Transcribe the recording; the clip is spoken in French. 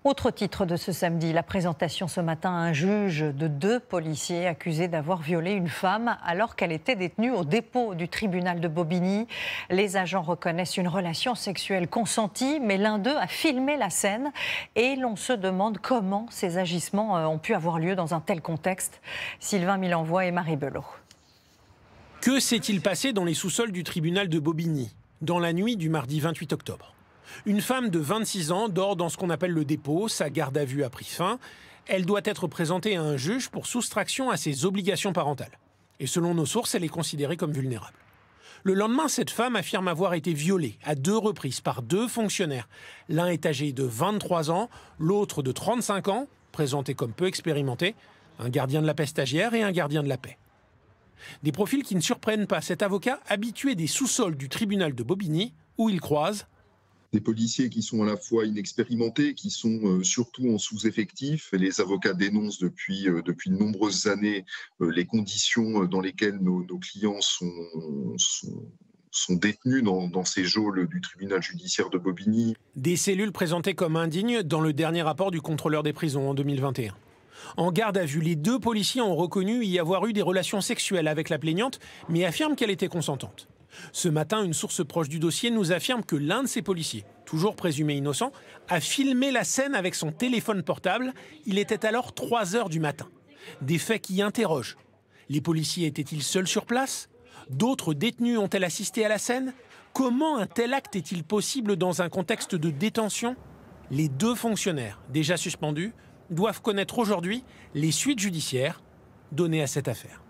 Autre titre de ce samedi, la présentation ce matin à un juge de 2 policiers accusés d'avoir violé une femme alors qu'elle était détenue au dépôt du tribunal de Bobigny. Les agents reconnaissent une relation sexuelle consentie, mais l'un d'eux a filmé la scène et l'on se demande comment ces agissements ont pu avoir lieu dans un tel contexte. Sylvain Milenvois et Marie Belot. Que s'est-il passé dans les sous-sols du tribunal de Bobigny, dans la nuit du mardi 28 octobre ? Une femme de 26 ans dort dans ce qu'on appelle le dépôt, sa garde à vue a pris fin. Elle doit être présentée à un juge pour soustraction à ses obligations parentales. Et selon nos sources, elle est considérée comme vulnérable. Le lendemain, cette femme affirme avoir été violée à 2 reprises par 2 fonctionnaires. L'un est âgé de 23 ans, l'autre de 35 ans, présenté comme peu expérimenté, un gardien de la paix stagiaire et un gardien de la paix. Des profils qui ne surprennent pas cet avocat habitué des sous-sols du tribunal de Bobigny, où il croise des policiers qui sont à la fois inexpérimentés, qui sont surtout en sous-effectif. Les avocats dénoncent depuis de nombreuses années les conditions dans lesquelles nos clients sont détenus dans ces geôles du tribunal judiciaire de Bobigny. Des cellules présentées comme indignes dans le dernier rapport du contrôleur des prisons en 2021. En garde à vue, les 2 policiers ont reconnu y avoir eu des relations sexuelles avec la plaignante, mais affirment qu'elle était consentante. Ce matin, une source proche du dossier nous affirme que l'un de ces policiers, toujours présumé innocent, a filmé la scène avec son téléphone portable. Il était alors 3 heures du matin. Des faits qui interrogent. Les policiers étaient-ils seuls sur place ? D'autres détenus ont-elles assisté à la scène ? Comment un tel acte est-il possible dans un contexte de détention ? Les 2 fonctionnaires, déjà suspendus, doivent connaître aujourd'hui les suites judiciaires données à cette affaire.